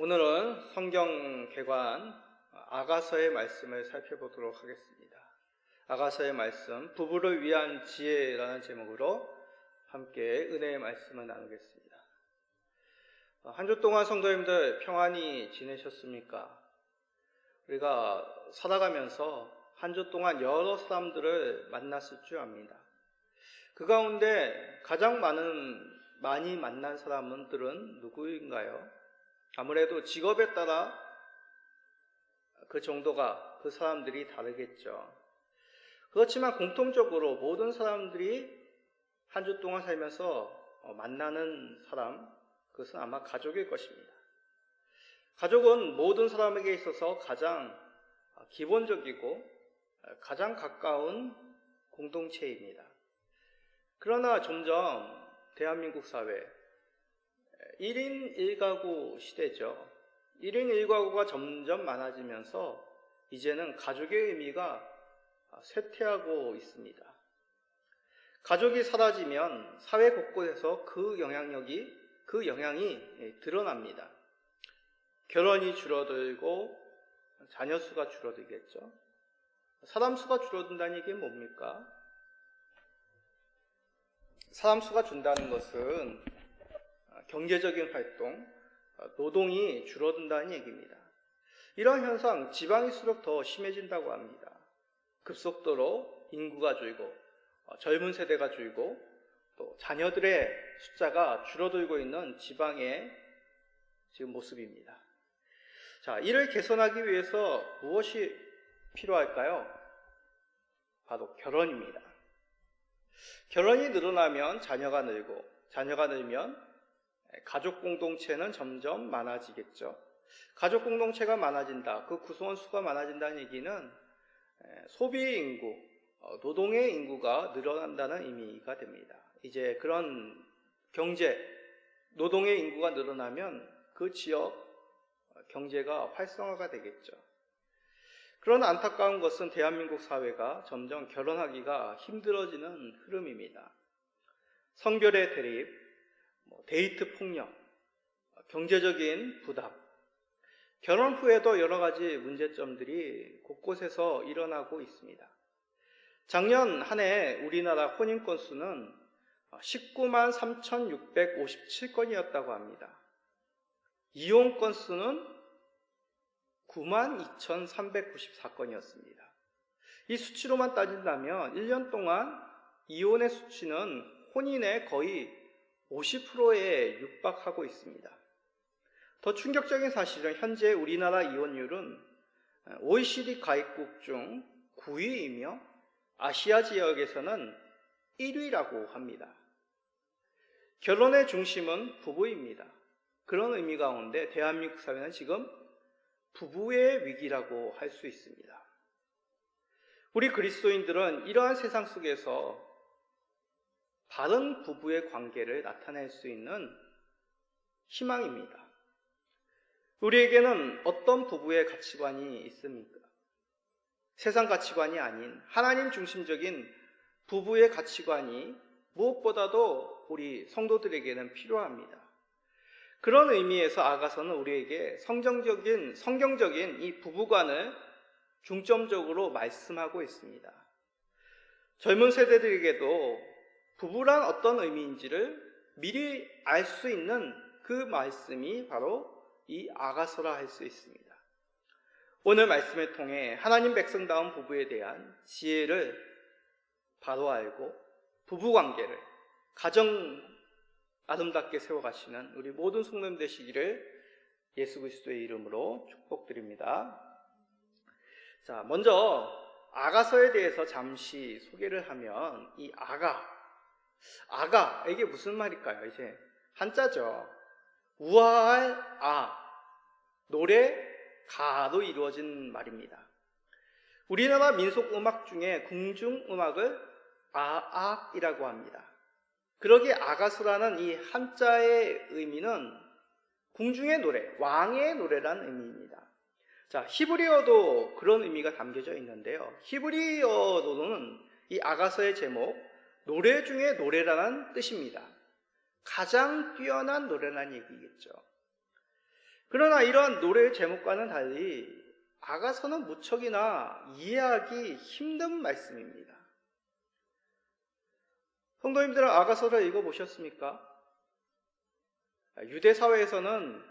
오늘은 성경 개관 아가서의 말씀을 살펴보도록 하겠습니다. 아가서의 말씀, 부부를 위한 지혜라는 제목으로 함께 은혜의 말씀을 나누겠습니다. 한 주 동안 성도님들 평안히 지내셨습니까? 우리가 살아가면서 한 주 동안 여러 사람들을 만났을 줄 압니다. 그 가운데 가장 많이 만난 사람들은 누구인가요? 아무래도 직업에 따라 그 정도가 그 사람들이 다르겠죠. 그렇지만 공통적으로 모든 사람들이 한 주 동안 살면서 만나는 사람, 그것은 아마 가족일 것입니다. 가족은 모든 사람에게 있어서 가장 기본적이고 가장 가까운 공동체입니다. 그러나 점점 대한민국 사회 1인 1가구 시대죠. 1인 1가구가 점점 많아지면서 이제는 가족의 의미가 쇠퇴하고 있습니다. 가족이 사라지면 사회 곳곳에서 그 영향이 드러납니다. 결혼이 줄어들고 자녀 수가 줄어들겠죠. 사람 수가 줄어든다는 얘기는 뭡니까? 사람 수가 준다는 것은 경제적인 활동, 노동이 줄어든다는 얘기입니다. 이런 현상, 지방일수록 더 심해진다고 합니다. 급속도로 인구가 줄고, 젊은 세대가 줄고, 또 자녀들의 숫자가 줄어들고 있는 지방의 지금 모습입니다. 자, 이를 개선하기 위해서 무엇이 필요할까요? 바로 결혼입니다. 결혼이 늘어나면 자녀가 늘고, 자녀가 늘면 가족 공동체는 점점 많아지겠죠. 가족 공동체가 많아진다, 그 구성원 수가 많아진다는 얘기는 소비의 인구, 노동의 인구가 늘어난다는 의미가 됩니다. 이제 그런 경제, 노동의 인구가 늘어나면 그 지역 경제가 활성화가 되겠죠. 그러나 안타까운 것은 대한민국 사회가 점점 결혼하기가 힘들어지는 흐름입니다. 성별의 대립, 데이트 폭력, 경제적인 부담, 결혼 후에도 여러 가지 문제점들이 곳곳에서 일어나고 있습니다. 작년 한 해 우리나라 혼인 건수는 19만 3,657건이었다고 합니다. 이혼 건수는 9만 2,394건이었습니다. 이 수치로만 따진다면 1년 동안 이혼의 수치는 혼인의 거의 50%에 육박하고 있습니다. 더 충격적인 사실은 현재 우리나라 이혼율은 OECD 가입국 중 9위이며 아시아 지역에서는 1위라고 합니다. 결혼의 중심은 부부입니다. 그런 의미 가운데 대한민국 사회는 지금 부부의 위기라고 할 수 있습니다. 우리 그리스도인들은 이러한 세상 속에서 바른 부부의 관계를 나타낼 수 있는 희망입니다. 우리에게는 어떤 부부의 가치관이 있습니까? 세상 가치관이 아닌 하나님 중심적인 부부의 가치관이 무엇보다도 우리 성도들에게는 필요합니다. 그런 의미에서 아가서는 우리에게 성경적인 이 부부관을 중점적으로 말씀하고 있습니다. 젊은 세대들에게도 부부란 어떤 의미인지를 미리 알 수 있는 그 말씀이 바로 이 아가서라 할 수 있습니다. 오늘 말씀을 통해 하나님 백성다운 부부에 대한 지혜를 바로 알고 부부관계를 가정 아름답게 세워가시는 우리 모든 성도님 되시기를 예수 그리스도의 이름으로 축복드립니다. 자, 먼저 아가서에 대해서 잠시 소개를 하면 이 아가, 이게 무슨 말일까요? 이제 한자죠. 우아할 노래, 가로 이루어진 말입니다. 우리나라 민속음악 중에 궁중음악을 아악이라고 합니다. 그러기에 아가서라는 이 한자의 의미는 궁중의 노래, 왕의 노래라는 의미입니다. 자, 히브리어도 그런 의미가 담겨져 있는데요. 히브리어로는 이 아가서의 제목, 노래 중에 노래라는 뜻입니다. 가장 뛰어난 노래라는 얘기겠죠. 그러나 이러한 노래의 제목과는 달리 아가서는 무척이나 이해하기 힘든 말씀입니다. 성도님들은 아가서를 읽어보셨습니까? 유대 사회에서는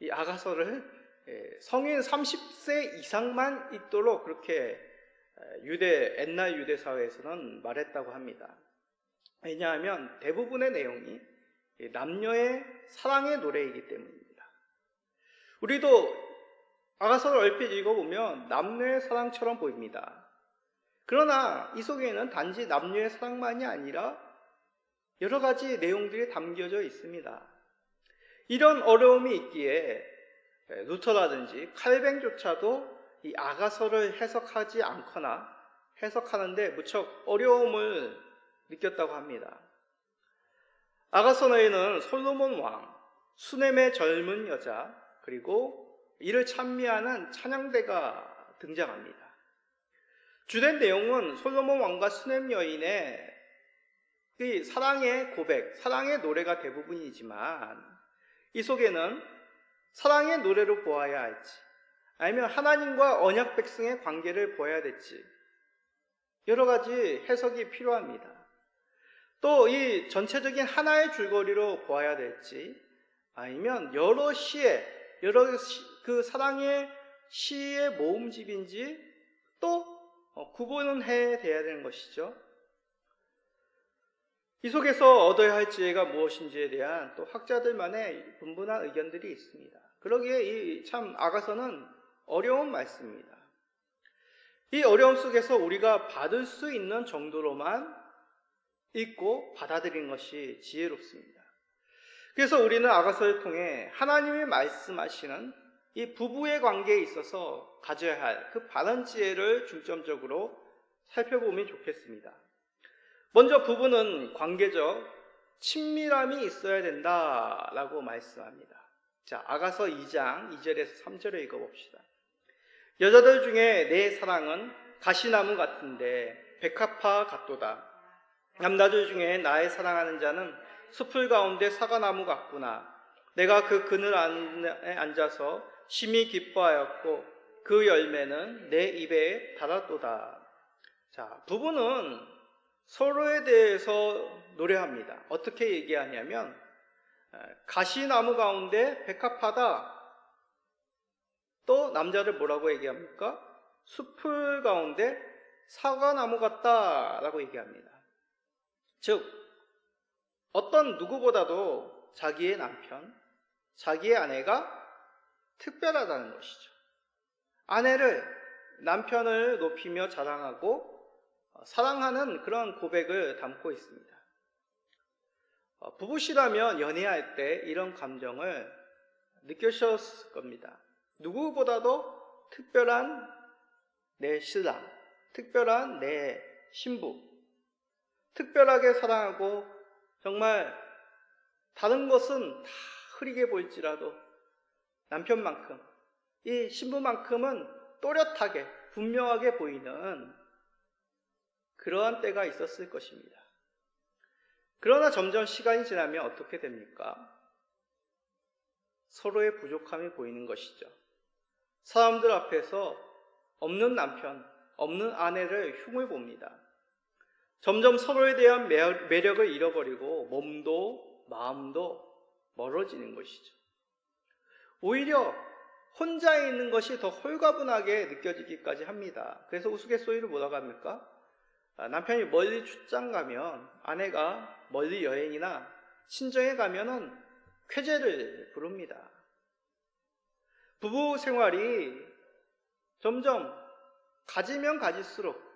이 아가서를 성인 30세 이상만 읽도록 그렇게 옛날 유대 사회에서는 말했다고 합니다. 왜냐하면 대부분의 내용이 남녀의 사랑의 노래이기 때문입니다. 우리도 아가서를 얼핏 읽어보면 남녀의 사랑처럼 보입니다. 그러나 이 속에는 단지 남녀의 사랑만이 아니라 여러 가지 내용들이 담겨져 있습니다. 이런 어려움이 있기에 루터라든지 칼뱅조차도 이 아가서를 해석하지 않거나 해석하는데 무척 어려움을 느꼈다고 합니다. 아가서에는 솔로몬 왕, 수넴의 젊은 여자, 그리고 이를 찬미하는 찬양대가 등장합니다. 주된 내용은 솔로몬 왕과 수넴 여인의 이 사랑의 고백, 사랑의 노래가 대부분이지만 이 속에는 사랑의 노래로 보아야 할지 아니면 하나님과 언약 백성의 관계를 보아야 될지 여러 가지 해석이 필요합니다. 또 이 전체적인 하나의 줄거리로 보아야 될지 아니면 여러 그 사랑의 시의 모음집인지 또 구분은 해야 되는 것이죠. 이 속에서 얻어야 할 지혜가 무엇인지에 대한 또 학자들만의 분분한 의견들이 있습니다. 그러기에 이 참 아가서는 어려운 말씀입니다. 이 어려움 속에서 우리가 받을 수 있는 정도로만 읽고 받아들이는 것이 지혜롭습니다. 그래서 우리는 아가서를 통해 하나님이 말씀하시는 이 부부의 관계에 있어서 가져야 할 그 바른 지혜를 중점적으로 살펴보면 좋겠습니다. 먼저 부부는 관계적 친밀함이 있어야 된다라고 말씀합니다. 자, 아가서 2장 2절에서 3절을 읽어봅시다. 여자들 중에 내 사랑은 가시나무 같은데 백합화 같도다. 남자들 중에 나의 사랑하는 자는 숲을 가운데 사과나무 같구나. 내가 그 그늘 안에 앉아서 심히 기뻐하였고 그 열매는 내 입에 달았도다. 자, 부부는 서로에 대해서 노래합니다. 어떻게 얘기하냐면 가시나무 가운데 백합화다. 또 남자를 뭐라고 얘기합니까? 숲을 가운데 사과나무 같다라고 얘기합니다. 즉 어떤 누구보다도 자기의 남편, 자기의 아내가 특별하다는 것이죠. 아내를, 남편을 높이며 자랑하고 사랑하는 그런 고백을 담고 있습니다. 부부시라면 연애할 때 이런 감정을 느끼셨을 겁니다. 누구보다도 특별한 내 신랑, 특별한 내 신부, 특별하게 사랑하고 정말 다른 것은 다 흐리게 보일지라도 남편만큼, 이 신부만큼은 또렷하게, 분명하게 보이는 그러한 때가 있었을 것입니다. 그러나 점점 시간이 지나면 어떻게 됩니까? 서로의 부족함이 보이는 것이죠. 사람들 앞에서 없는 남편, 없는 아내를 흉을 봅니다. 점점 서로에 대한 매력을 잃어버리고 몸도 마음도 멀어지는 것이죠. 오히려 혼자 있는 것이 더 홀가분하게 느껴지기까지 합니다. 그래서 우스갯소리로 뭐라고 합니까? 남편이 멀리 출장 가면 아내가 멀리 여행이나 친정에 가면은 쾌재를 부릅니다. 부부 생활이 점점 가지면 가질수록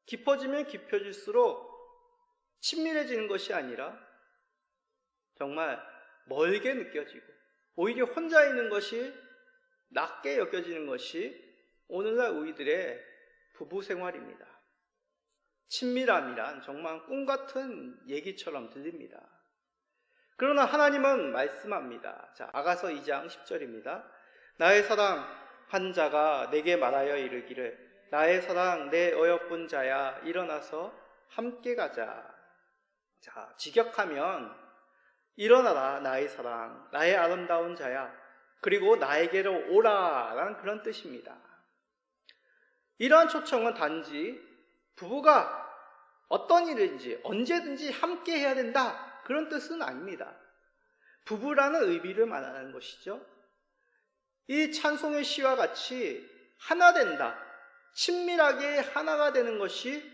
깊어지면 깊어질수록 친밀해지는 것이 아니라 정말 멀게 느껴지고 오히려 혼자 있는 것이 낮게 여겨지는 것이 오늘날 우리들의 부부 생활입니다. 친밀함이란 정말 꿈같은 얘기처럼 들립니다. 그러나 하나님은 말씀합니다. 자, 아가서 2장 10절입니다. 나의 사랑 한 자가 내게 말하여 이르기를 나의 사랑 내 어여쁜 자야 일어나서 함께 가자. 자, 직역하면 일어나라 나의 사랑 나의 아름다운 자야 그리고 나에게로 오라라는 그런 뜻입니다. 이러한 초청은 단지 부부가 어떤 일인지 언제든지 함께 해야 된다, 그런 뜻은 아닙니다. 부부라는 의미를 말하는 것이죠. 이 찬송의 시와 같이 하나 된다, 친밀하게 하나가 되는 것이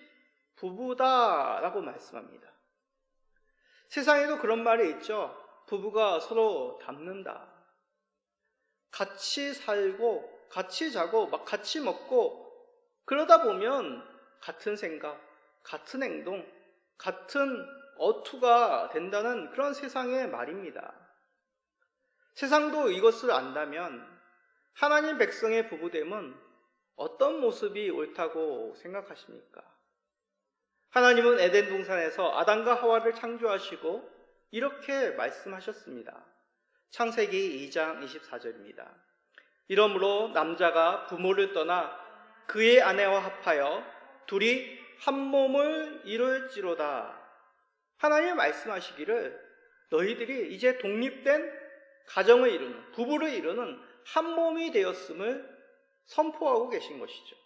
부부다라고 말씀합니다. 세상에도 그런 말이 있죠. 부부가 서로 닮는다. 같이 살고 같이 자고 막 같이 먹고 그러다 보면 같은 생각, 같은 행동, 같은 어투가 된다는 그런 세상의 말입니다. 세상도 이것을 안다면 하나님 백성의 부부됨은 어떤 모습이 옳다고 생각하십니까? 하나님은 에덴 동산에서 아담과 하와를 창조하시고 이렇게 말씀하셨습니다. 창세기 2장 24절입니다. 이러므로 남자가 부모를 떠나 그의 아내와 합하여 둘이 한 몸을 이룰지로다. 하나님이 말씀하시기를 너희들이 이제 독립된 가정을 이루는, 부부를 이루는 한 몸이 되었음을 선포하고 계신 것이죠.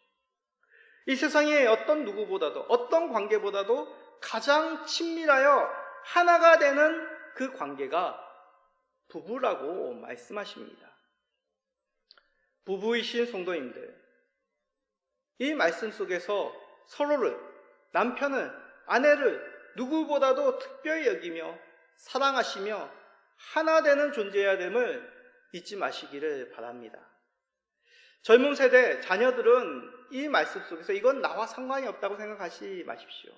이 세상에 어떤 누구보다도, 어떤 관계보다도 가장 친밀하여 하나가 되는 그 관계가 부부라고 말씀하십니다. 부부이신 성도님들, 이 말씀 속에서 서로를, 남편을, 아내를 누구보다도 특별히 여기며 사랑하시며 하나 되는 존재여야 됨을 잊지 마시기를 바랍니다. 젊은 세대 자녀들은 이 말씀 속에서 이건 나와 상관이 없다고 생각하지 마십시오.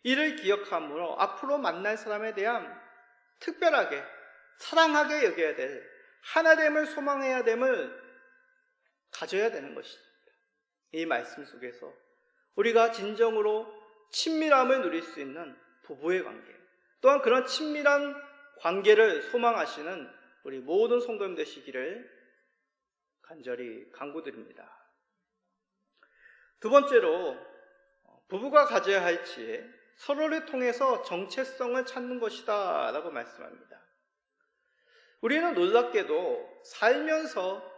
이를 기억함으로 앞으로 만날 사람에 대한 특별하게 사랑하게 여겨야 될 하나됨을 소망해야 됨을 가져야 되는 것입니다. 이 말씀 속에서 우리가 진정으로 친밀함을 누릴 수 있는 부부의 관계, 또한 그런 친밀한 관계를 소망하시는 우리 모든 성도님 되시기를 간절히 간구드립니다. 두 번째로 부부가 가져야 할 지혜, 서로를 통해서 정체성을 찾는 것이다 라고 말씀합니다. 우리는 놀랍게도 살면서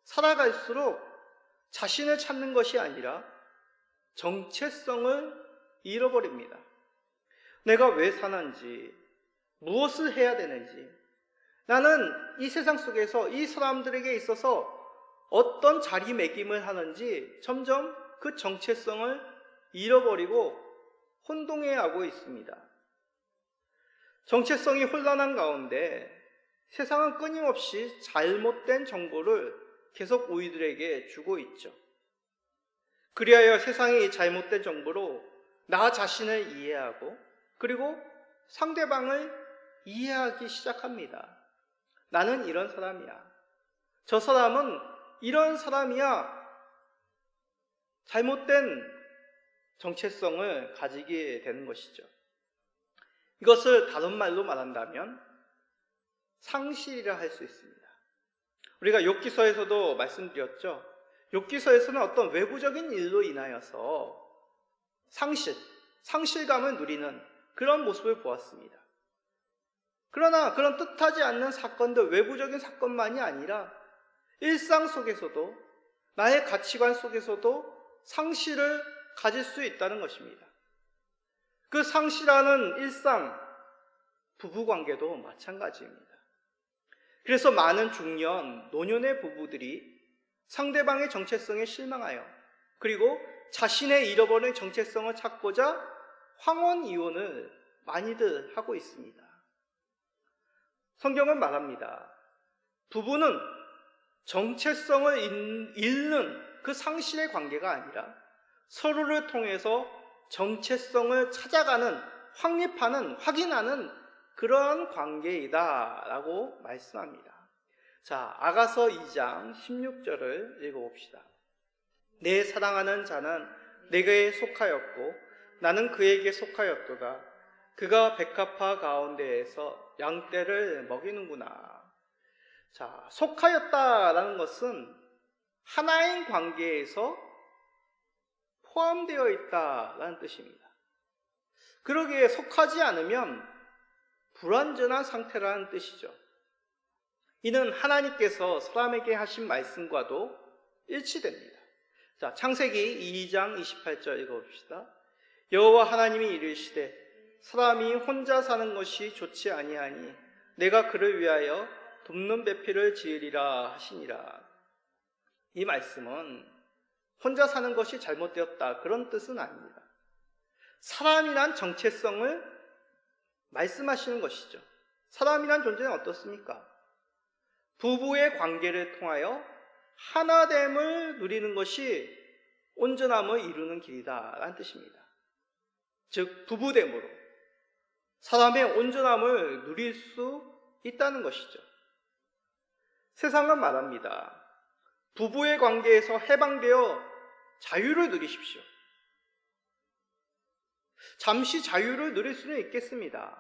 살아갈수록 자신을 찾는 것이 아니라 정체성을 잃어버립니다. 내가 왜 사는지, 무엇을 해야 되는지, 나는 이 세상 속에서 이 사람들에게 있어서 어떤 자리매김을 하는지 점점 그 정체성을 잃어버리고 혼동해하고 있습니다. 정체성이 혼란한 가운데 세상은 끊임없이 잘못된 정보를 계속 우리들에게 주고 있죠. 그리하여 세상의 이 잘못된 정보로 나 자신을 이해하고 그리고 상대방을 이해하기 시작합니다. 나는 이런 사람이야. 저 사람은 이런 사람이야. 잘못된 정체성을 가지게 되는 것이죠. 이것을 다른 말로 말한다면 상실이라 할 수 있습니다. 우리가 욥기서에서도 말씀드렸죠. 욥기서에서는 어떤 외부적인 일로 인하여서 상실감을 누리는 그런 모습을 보았습니다. 그러나 그런 뜻하지 않는 사건들, 외부적인 사건만이 아니라 일상 속에서도 나의 가치관 속에서도 상실을 가질 수 있다는 것입니다. 그 상실하는 일상, 부부관계도 마찬가지입니다. 그래서 많은 중년, 노년의 부부들이 상대방의 정체성에 실망하여 그리고 자신의 잃어버린 정체성을 찾고자 황혼 이혼을 많이들 하고 있습니다. 성경은 말합니다. 부부는 정체성을 잃는 그 상실의 관계가 아니라 서로를 통해서 정체성을 찾아가는, 확립하는, 확인하는 그러한 관계이다라고 말씀합니다. 자, 아가서 2장 16절을 읽어봅시다. 내 사랑하는 자는 내게 속하였고 나는 그에게 속하였도다. 그가 백합화 가운데에서 양떼를 먹이는구나. 자, 속하였다라는 것은 하나인 관계에서 포함되어 있다라는 뜻입니다. 그러기에 속하지 않으면 불완전한 상태라는 뜻이죠. 이는 하나님께서 사람에게 하신 말씀과도 일치됩니다. 자, 창세기 2장 28절 읽어봅시다. 여호와 하나님이 이르시되 사람이 혼자 사는 것이 좋지 아니하니 내가 그를 위하여 돕는 배필을 지으리라 하시니라. 이 말씀은 혼자 사는 것이 잘못되었다 그런 뜻은 아닙니다. 사람이란 정체성을 말씀하시는 것이죠. 사람이란 존재는 어떻습니까? 부부의 관계를 통하여 하나됨을 누리는 것이 온전함을 이루는 길이다라는 뜻입니다. 즉 부부됨으로 사람의 온전함을 누릴 수 있다는 것이죠. 세상은 말합니다. 부부의 관계에서 해방되어 자유를 누리십시오. 잠시 자유를 누릴 수는 있겠습니다.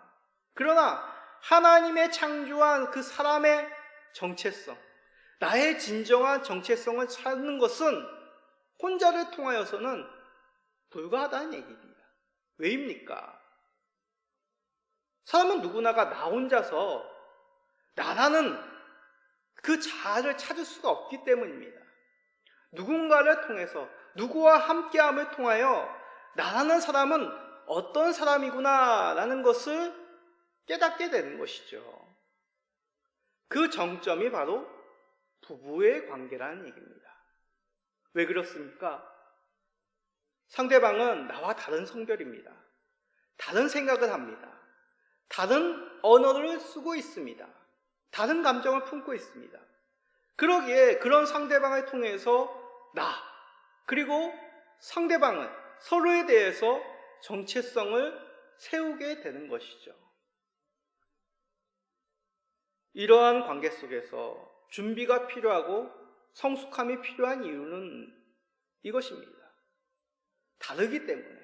그러나 하나님의 창조한 그 사람의 정체성, 나의 진정한 정체성을 찾는 것은 혼자를 통하여서는 불가하다는 얘기입니다. 왜입니까? 사람은 누구나가 나 혼자서 나라는 그 자아를 찾을 수가 없기 때문입니다. 누군가를 통해서, 누구와 함께함을 통하여 나라는 사람은 어떤 사람이구나 라는 것을 깨닫게 되는 것이죠. 그 정점이 바로 부부의 관계라는 얘기입니다. 왜 그렇습니까? 상대방은 나와 다른 성별입니다. 다른 생각을 합니다. 다른 언어를 쓰고 있습니다. 다른 감정을 품고 있습니다. 그러기에 그런 상대방을 통해서 나, 그리고 상대방은 서로에 대해서 정체성을 세우게 되는 것이죠. 이러한 관계 속에서 준비가 필요하고 성숙함이 필요한 이유는 이것입니다. 다르기 때문에,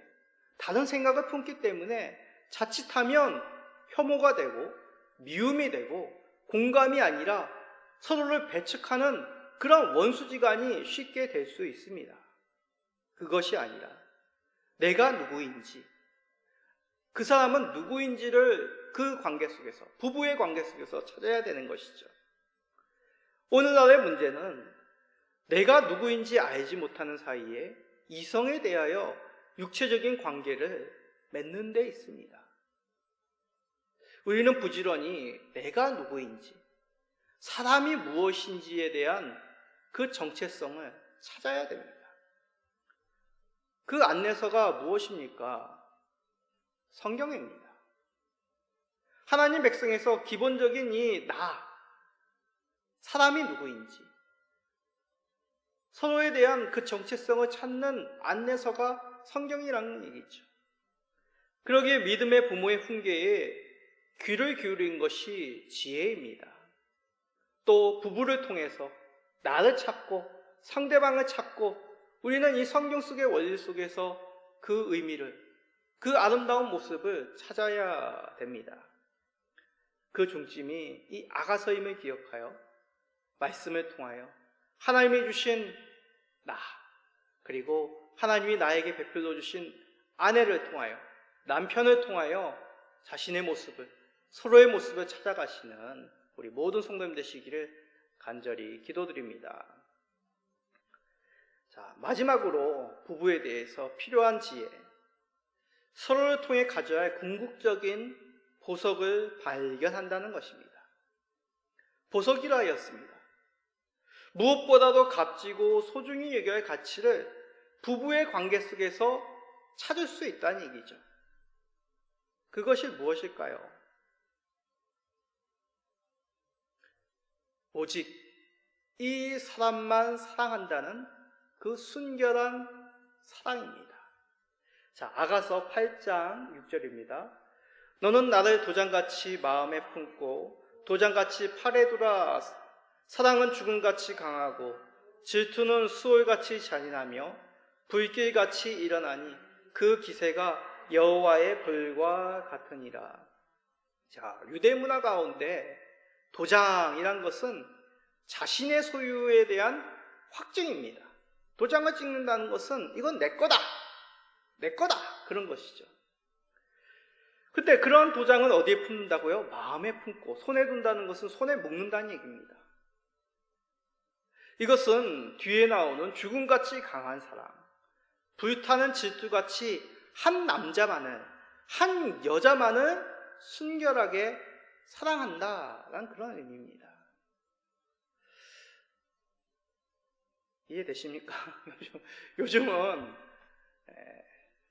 다른 생각을 품기 때문에 자칫하면 혐오가 되고 미움이 되고 공감이 아니라 서로를 배척하는 그런 원수지간이 쉽게 될 수 있습니다. 그것이 아니라 내가 누구인지, 그 사람은 누구인지를 그 관계 속에서, 부부의 관계 속에서 찾아야 되는 것이죠. 오늘날의 문제는 내가 누구인지 알지 못하는 사이에 이성에 대하여 육체적인 관계를 맺는 데 있습니다. 우리는 부지런히 내가 누구인지, 사람이 무엇인지에 대한 그 정체성을 찾아야 됩니다. 그 안내서가 무엇입니까? 성경입니다. 하나님 백성에서 기본적인 이 사람이 누구인지, 서로에 대한 그 정체성을 찾는 안내서가 성경이라는 얘기죠. 그러기에 믿음의 부모의 훈계에 귀를 기울인 것이 지혜입니다. 또 부부를 통해서 나를 찾고 상대방을 찾고 우리는 이 성경 속의 원리 속에서 그 의미를, 그 아름다운 모습을 찾아야 됩니다. 그 중심이 이 아가서임을 기억하여 말씀을 통하여 하나님이 주신 나, 그리고 하나님이 나에게 베풀어 주신 아내를 통하여, 남편을 통하여 자신의 모습을, 서로의 모습을 찾아가시는 우리 모든 성도님 되시기를 간절히 기도드립니다. 자, 마지막으로 부부에 대해서 필요한 지혜, 서로를 통해 가져야 할 궁극적인 보석을 발견한다는 것입니다. 보석이라 하였습니다. 무엇보다도 값지고 소중히 여겨야 할 가치를 부부의 관계 속에서 찾을 수 있다는 얘기죠. 그것이 무엇일까요? 오직 이 사람만 사랑한다는 그 순결한 사랑입니다. 자, 아가서 8장 6절입니다. 너는 나를 도장같이 마음에 품고 도장같이 팔에 두라. 사랑은 죽음같이 강하고 질투는 수월같이 잔인하며 불길같이 일어나니 그 기세가 여호와의 불과 같으니라. 자, 유대 문화 가운데 도장이란 것은 자신의 소유에 대한 확증입니다. 도장을 찍는다는 것은 이건 내 거다, 내 거다, 그런 것이죠. 근데 그런 도장은 어디에 품는다고요? 마음에 품고, 손에 둔다는 것은 손에 묶는다는 얘기입니다. 이것은 뒤에 나오는 죽음같이 강한 사랑, 불타는 질투같이 한 남자만을, 한 여자만을 순결하게 사랑한다라는 그런 의미입니다. 이해되십니까? 요즘은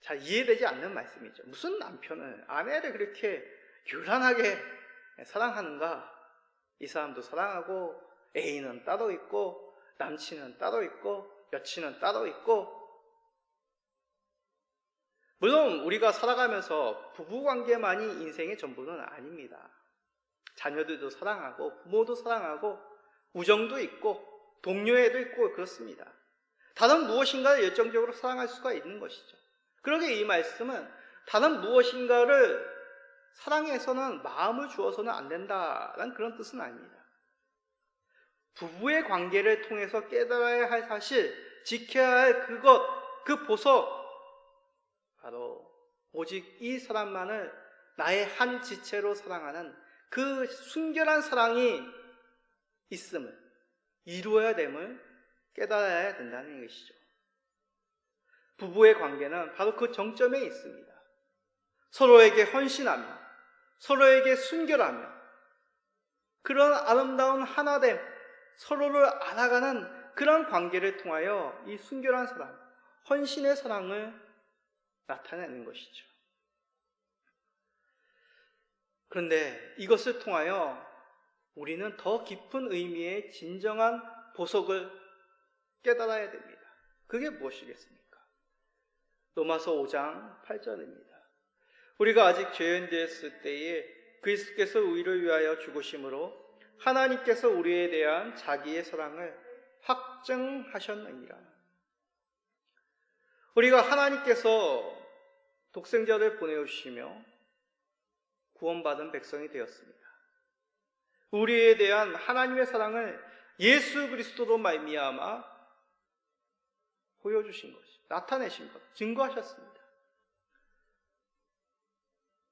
잘 이해되지 않는 말씀이죠. 무슨 남편은 아내를 그렇게 유란하게 사랑하는가? 이 사람도 사랑하고 애인은 따로 있고 남친은 따로 있고 여친은 따로 있고. 물론 우리가 살아가면서 부부관계만이 인생의 전부는 아닙니다. 자녀들도 사랑하고 부모도 사랑하고 우정도 있고 동료애도 있고 그렇습니다. 다른 무엇인가를 열정적으로 사랑할 수가 있는 것이죠. 그러게 이 말씀은 다른 무엇인가를 사랑해서는 마음을 주어서는 안 된다라는 그런 뜻은 아닙니다. 부부의 관계를 통해서 깨달아야 할 사실, 지켜야 할 그것, 그 보석, 바로 오직 이 사람만을 나의 한 지체로 사랑하는 그 순결한 사랑이 있음을, 이루어야 됨을 깨달아야 된다는 것이죠. 부부의 관계는 바로 그 정점에 있습니다. 서로에게 헌신하며 서로에게 순결하며 그런 아름다운 하나됨, 서로를 알아가는 그런 관계를 통하여 이 순결한 사랑, 헌신의 사랑을 나타내는 것이죠. 그런데 이것을 통하여 우리는 더 깊은 의미의 진정한 보석을 깨달아야 됩니다. 그게 무엇이겠습니까? 로마서 5장 8절입니다. 우리가 아직 죄인되었을 때에 그리스도께서 우리를 위하여 죽으심으로 하나님께서 우리에 대한 자기의 사랑을 확증하셨느니라. 우리가 하나님께서 독생자를 보내주시며 구원받은 백성이 되었습니다. 우리에 대한 하나님의 사랑을 예수 그리스도로 말미암아 보여주신 것, 나타내신 것, 증거하셨습니다.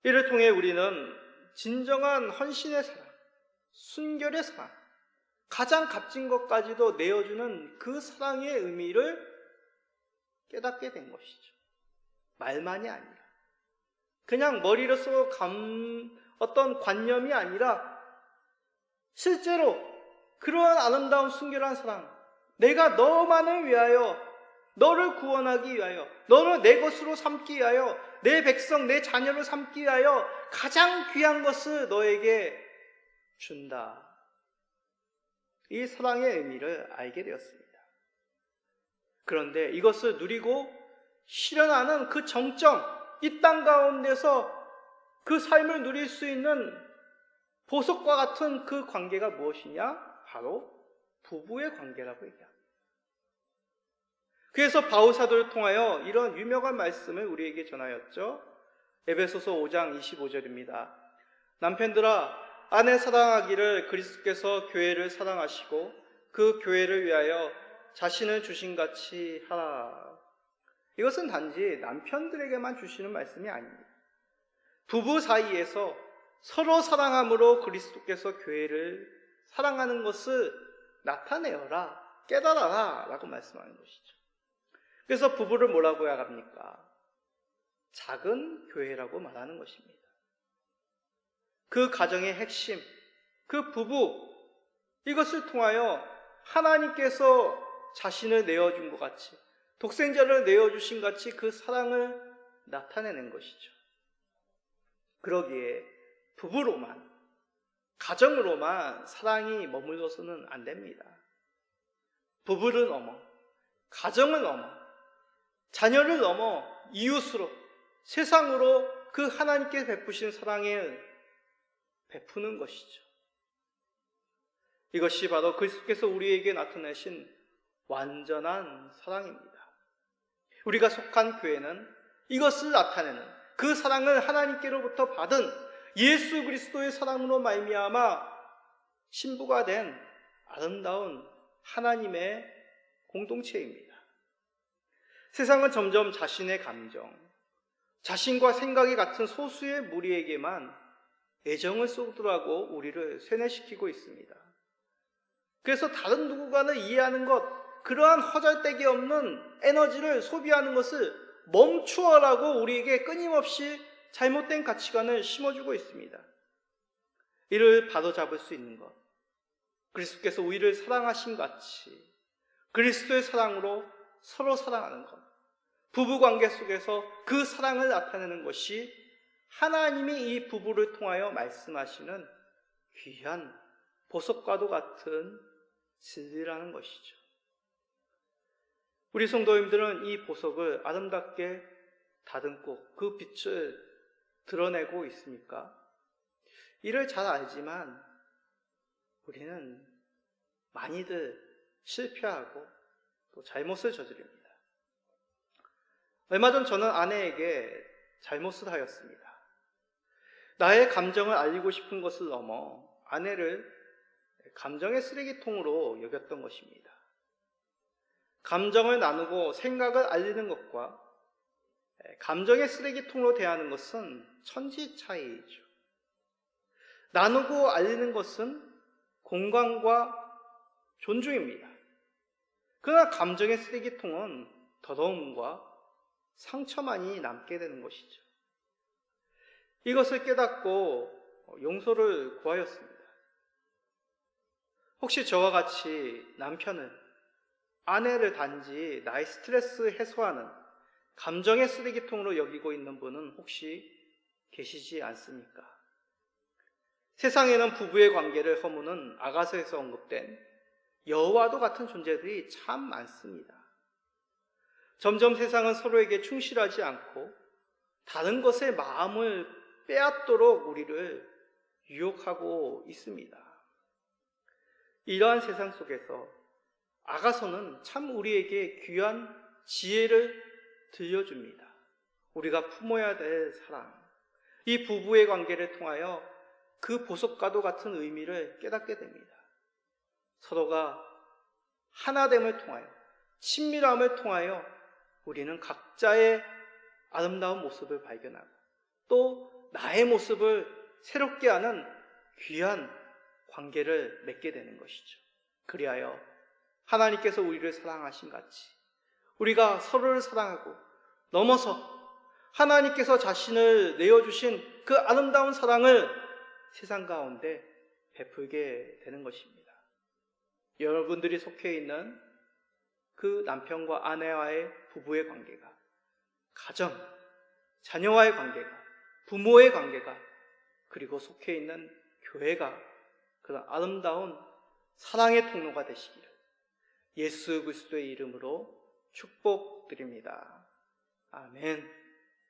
이를 통해 우리는 진정한 헌신의 사랑, 순결의 사랑, 가장 값진 것까지도 내어주는 그 사랑의 의미를 깨닫게 된 것이죠. 말만이 아니라 그냥 머리로서 어떤 관념이 아니라 실제로 그러한 아름다운 순결한 사랑, 내가 너만을 위하여, 너를 구원하기 위하여, 너를 내 것으로 삼기 위하여, 내 백성, 내 자녀를 삼기 위하여 가장 귀한 것을 너에게 준다. 이 사랑의 의미를 알게 되었습니다. 그런데 이것을 누리고 실현하는 그 정점, 이 땅 가운데서 그 삶을 누릴 수 있는 보석과 같은 그 관계가 무엇이냐? 바로 부부의 관계라고 얘기합니다. 그래서 바울 사도를 통하여 이런 유명한 말씀을 우리에게 전하였죠. 에베소서 5장 25절입니다. 남편들아, 아내 사랑하기를 그리스도께서 교회를 사랑하시고 그 교회를 위하여 자신을 주신 같이 하라. 이것은 단지 남편들에게만 주시는 말씀이 아닙니다. 부부 사이에서 서로 사랑함으로 그리스도께서 교회를 사랑하는 것을 나타내어라, 깨달아라 라고 말씀하는 것이죠. 그래서 부부를 뭐라고 합니까? 작은 교회라고 말하는 것입니다. 그 가정의 핵심, 그 부부, 이것을 통하여 하나님께서 자신을 내어준 것 같이, 독생자를 내어주신 같이 그 사랑을 나타내는 것이죠. 그러기에 부부로만, 가정으로만 사랑이 머물러서는 안 됩니다. 부부를 넘어, 가정을 넘어, 자녀를 넘어 이웃으로, 세상으로 그 하나님께 베푸신 사랑을 베푸는 것이죠. 이것이 바로 그리스도께서 우리에게 나타내신 완전한 사랑입니다. 우리가 속한 교회는 이것을 나타내는, 그 사랑을 하나님께로부터 받은 예수 그리스도의 사랑으로 말미암아 신부가 된 아름다운 하나님의 공동체입니다. 세상은 점점 자신의 감정, 자신과 생각이 같은 소수의 무리에게만 애정을 쏟으라고 우리를 세뇌시키고 있습니다. 그래서 다른 누군가를 이해하는 것, 그러한 허잘데기 없는 에너지를 소비하는 것을 멈추어라고 우리에게 끊임없이 잘못된 가치관을 심어주고 있습니다. 이를 바로잡을 수 있는 것, 그리스도께서 우리를 사랑하신 같이 그리스도의 사랑으로 서로 사랑하는 것, 부부관계 속에서 그 사랑을 나타내는 것이 하나님이 이 부부를 통하여 말씀하시는 귀한 보석과도 같은 진리라는 것이죠. 우리 성도님들은 이 보석을 아름답게 다듬고 그 빛을 드러내고 있습니까? 이를 잘 알지만 우리는 많이들 실패하고 또 잘못을 저지릅니다. 얼마 전 저는 아내에게 잘못을 하였습니다. 나의 감정을 알리고 싶은 것을 넘어 아내를 감정의 쓰레기통으로 여겼던 것입니다. 감정을 나누고 생각을 알리는 것과 감정의 쓰레기통으로 대하는 것은 천지 차이이죠. 나누고 알리는 것은 공감과 존중입니다. 그러나 감정의 쓰레기통은 더러움과 상처만이 남게 되는 것이죠. 이것을 깨닫고 용서를 구하였습니다. 혹시 저와 같이 남편을, 아내를 단지 나의 스트레스 해소하는 감정의 쓰레기통으로 여기고 있는 분은 혹시 계시지 않습니까? 세상에는 부부의 관계를 허무는 아가서에서 언급된 여호와도 같은 존재들이 참 많습니다. 점점 세상은 서로에게 충실하지 않고 다른 것에 마음을 빼앗도록 우리를 유혹하고 있습니다. 이러한 세상 속에서 아가서는 참 우리에게 귀한 지혜를 들려줍니다. 우리가 품어야 될 사랑, 이 부부의 관계를 통하여 그 보석과도 같은 의미를 깨닫게 됩니다. 서로가 하나됨을 통하여, 친밀함을 통하여 우리는 각자의 아름다운 모습을 발견하고 또 나의 모습을 새롭게 하는 귀한 관계를 맺게 되는 것이죠. 그리하여 하나님께서 우리를 사랑하신 같이 우리가 서로를 사랑하고 넘어서 하나님께서 자신을 내어주신 그 아름다운 사랑을 세상 가운데 베풀게 되는 것입니다. 여러분들이 속해 있는 그 남편과 아내와의 부부의 관계가, 가정, 자녀와의 관계가, 부모의 관계가, 그리고 속해 있는 교회가 그런 아름다운 사랑의 통로가 되시기를 예수 그리스도의 이름으로 축복드립니다. 아멘.